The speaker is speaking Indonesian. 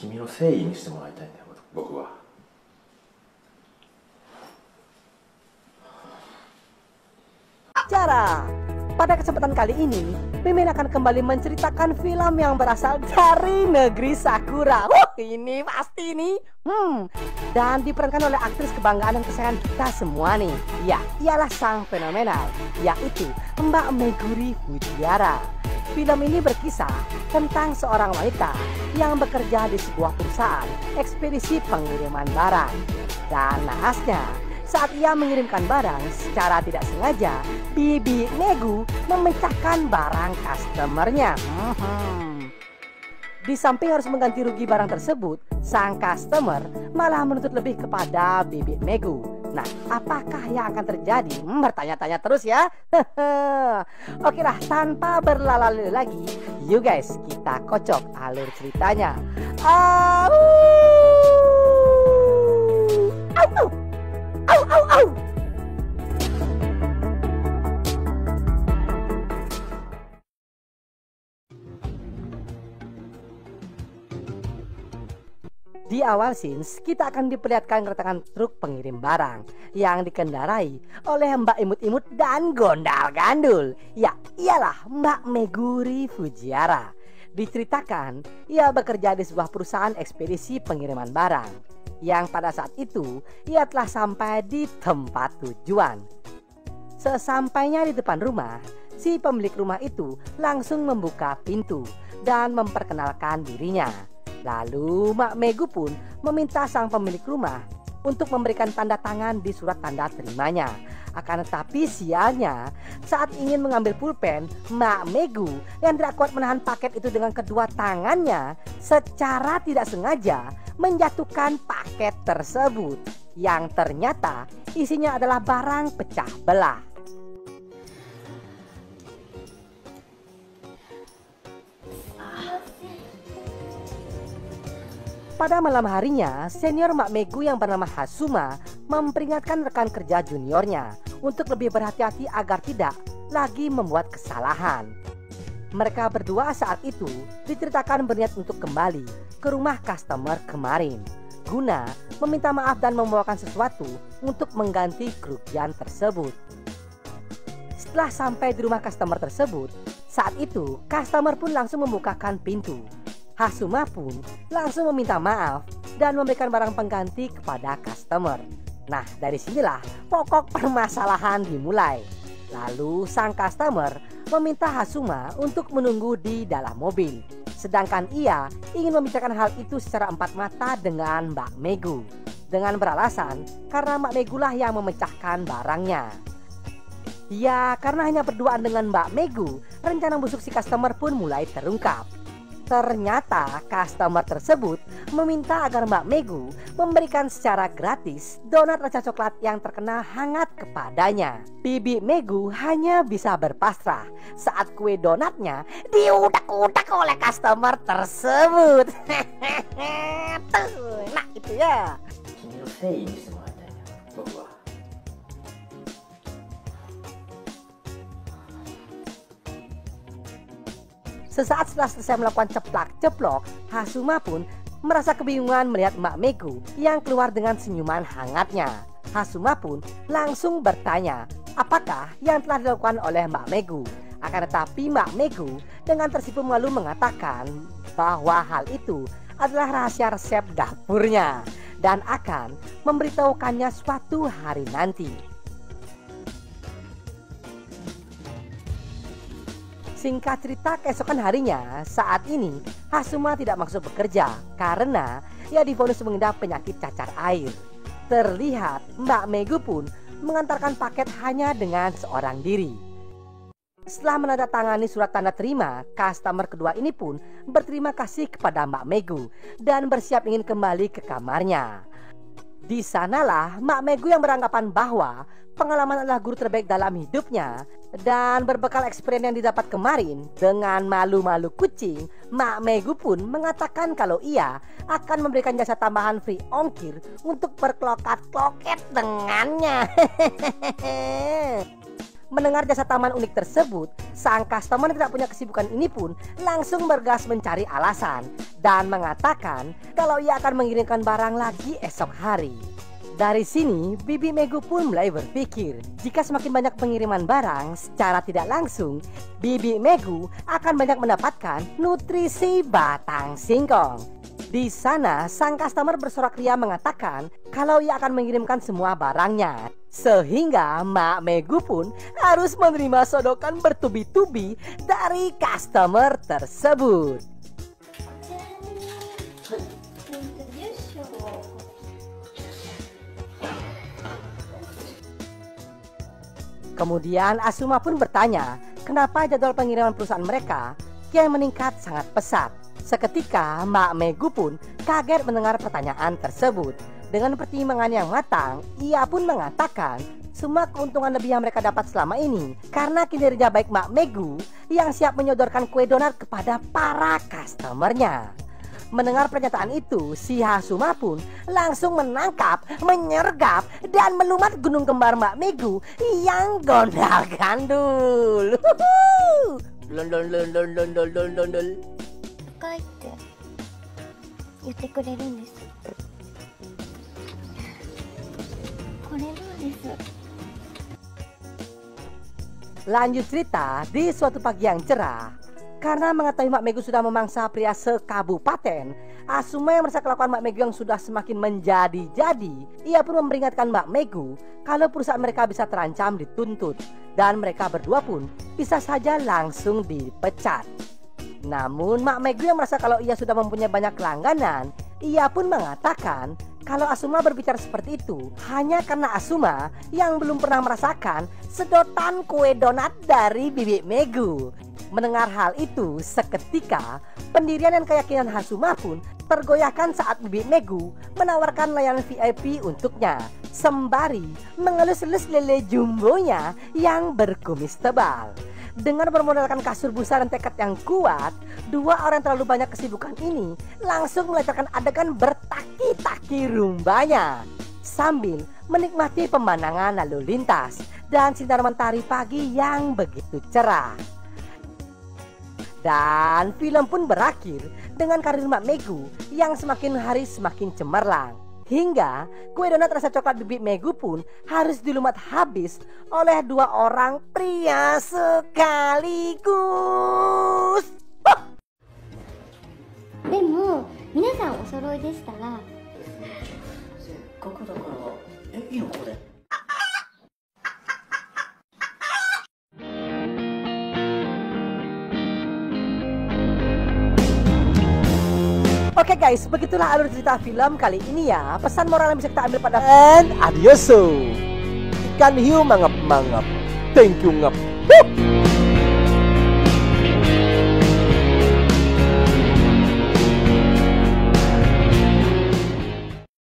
君の誠意見せてもらいたいんだよ、僕は。Cara. Pada kesempatan kali ini, Mimin akan kembali menceritakan film yang berasal dari negeri Sakura. Ini pasti nih. Dan diperankan oleh aktris kebanggaan dan kesayangan kita semua nih. Ya, ialah sang fenomenal, yaitu Mbak Meguri Fujiwara. Film ini berkisah tentang seorang wanita yang bekerja di sebuah perusahaan ekspedisi pengiriman barang. Dan nahasnya, saat ia mengirimkan barang secara tidak sengaja, Bibi Megu memecahkan barang customernya. Di samping harus mengganti rugi barang tersebut, sang customer malah menuntut lebih kepada Bibi Megu. Nah, apakah yang akan terjadi? Bertanya-tanya terus ya. Oke lah, tanpa berlala-lala lagi, you guys, kita kocok alur ceritanya. Au! Au, au! Au, au, au. Di awal scenes, kita akan diperlihatkan kedatangan truk pengirim barang yang dikendarai oleh Mbak Imut-Imut dan Gondal-Gandul. Ya, ialah Mbak Meguri Fujiwara. Diceritakan, ia bekerja di sebuah perusahaan ekspedisi pengiriman barang yang pada saat itu ia telah sampai di tempat tujuan. Sesampainya di depan rumah, si pemilik rumah itu langsung membuka pintu dan memperkenalkan dirinya. Lalu Mbak Megu pun meminta sang pemilik rumah untuk memberikan tanda tangan di surat tanda terimanya. Akan tetapi sialnya, saat ingin mengambil pulpen, Mbak Megu yang tidak kuat menahan paket itu dengan kedua tangannya secara tidak sengaja menjatuhkan paket tersebut yang ternyata isinya adalah barang pecah belah. Pada malam harinya, senior Mbak Megu yang bernama Hasuma memperingatkan rekan kerja juniornya untuk lebih berhati-hati agar tidak lagi membuat kesalahan. Mereka berdua saat itu diceritakan berniat untuk kembali ke rumah customer kemarin guna meminta maaf dan membawakan sesuatu untuk mengganti kerugian tersebut. Setelah sampai di rumah customer tersebut, saat itu customer pun langsung membukakan pintu. Hasuma pun langsung meminta maaf dan memberikan barang pengganti kepada customer. Nah, dari sinilah pokok permasalahan dimulai. Lalu sang customer meminta Hasuma untuk menunggu di dalam mobil. Sedangkan ia ingin membicarakan hal itu secara empat mata dengan Mbak Megu. Dengan beralasan karena Mbak Megu lah yang memecahkan barangnya. Ya, karena hanya berduaan dengan Mbak Megu, rencana busuk si customer pun mulai terungkap. Ternyata customer tersebut meminta agar Mbak Megu memberikan secara gratis donat rasa coklat yang terkenal hangat kepadanya. Bibi Megu hanya bisa berpasrah saat kue donatnya diudak-udak oleh customer tersebut. Nah itu ya. Sesaat setelah selesai melakukan ceplak-ceplok, Hasuma pun merasa kebingungan melihat Mbak Megu yang keluar dengan senyuman hangatnya. Hasuma pun langsung bertanya apakah yang telah dilakukan oleh Mbak Megu. Akan tetapi Mbak Megu dengan tersipu malu mengatakan bahwa hal itu adalah rahasia resep dapurnya dan akan memberitahukannya suatu hari nanti. Singkat cerita, keesokan harinya, saat ini Hasuma tidak masuk bekerja karena ia divonis mengidap penyakit cacar air. Terlihat Mbak Megu pun mengantarkan paket hanya dengan seorang diri. Setelah menandatangani surat tanda terima, customer kedua ini pun berterima kasih kepada Mbak Megu dan bersiap ingin kembali ke kamarnya. Di sanalah Mbak Megu yang beranggapan bahwa pengalaman adalah guru terbaik dalam hidupnya. Dan berbekal experience yang didapat kemarin dengan malu-malu kucing, Mbak Megu pun mengatakan kalau ia akan memberikan jasa tambahan free ongkir untuk berklokat-kloket dengannya. Mendengar jasa taman unik tersebut, sang customer yang tidak punya kesibukan ini pun langsung bergas mencari alasan dan mengatakan kalau ia akan mengirimkan barang lagi esok hari. Dari sini, Bibi Megu pun mulai berpikir, jika semakin banyak pengiriman barang secara tidak langsung, Bibi Megu akan banyak mendapatkan nutrisi batang singkong. Di sana, sang customer bersorak ria mengatakan kalau ia akan mengirimkan semua barangnya. Sehingga Mak Megu pun harus menerima sodokan bertubi-tubi dari customer tersebut. Kemudian Asuma pun bertanya, kenapa jadwal pengiriman perusahaan mereka kian meningkat sangat pesat. Seketika Mak Megu pun kaget mendengar pertanyaan tersebut. Dengan pertimbangan yang matang, ia pun mengatakan semua keuntungan lebih yang mereka dapat selama ini karena kinerja baik Mak Megu yang siap menyodorkan kue donat kepada para customernya. Mendengar pernyataan itu, si Hasuma pun langsung menangkap, menyergap, dan melumat gunung kembar Mak Megu yang gondal gandul. Lanjut cerita, di suatu pagi yang cerah, karena mengetahui Mak Megu sudah memangsa pria sekabupaten, Asuma yang merasa kelakuan Mak Megu yang sudah semakin menjadi-jadi, ia pun memperingatkan Mak Megu kalau perusahaan mereka bisa terancam dituntut dan mereka berdua pun bisa saja langsung dipecat. Namun Mak Megu yang merasa kalau ia sudah mempunyai banyak langganan, ia pun mengatakan kalau Asuma berbicara seperti itu hanya karena Asuma yang belum pernah merasakan sedotan kue donat dari Bibi Megu. Mendengar hal itu, seketika pendirian dan keyakinan Hasuma pun tergoyahkan saat Bibi Megu menawarkan layanan VIP untuknya, sembari mengelus-elus lele jumbonya yang berkumis tebal. Dengan bermodalkan kasur busa dan tekad yang kuat, dua orang yang terlalu banyak kesibukan ini langsung melancarkan adegan bertaki-taki rumbanya sambil menikmati pemandangan lalu lintas dan sinar mentari pagi yang begitu cerah. Dan film pun berakhir dengan karir Mak Megu yang semakin hari semakin cemerlang. Hingga kue donat rasa coklat Bibi Megu pun harus dilumat habis oleh dua orang pria sekaligus. でも皆さんお揃いでしたらせっかくだからいいのこれ Oke guys, begitulah alur cerita film kali ini ya. Pesan moral yang bisa kita ambil pada and adioso. Ikan hiu mangap-mangap. Thank you ngap.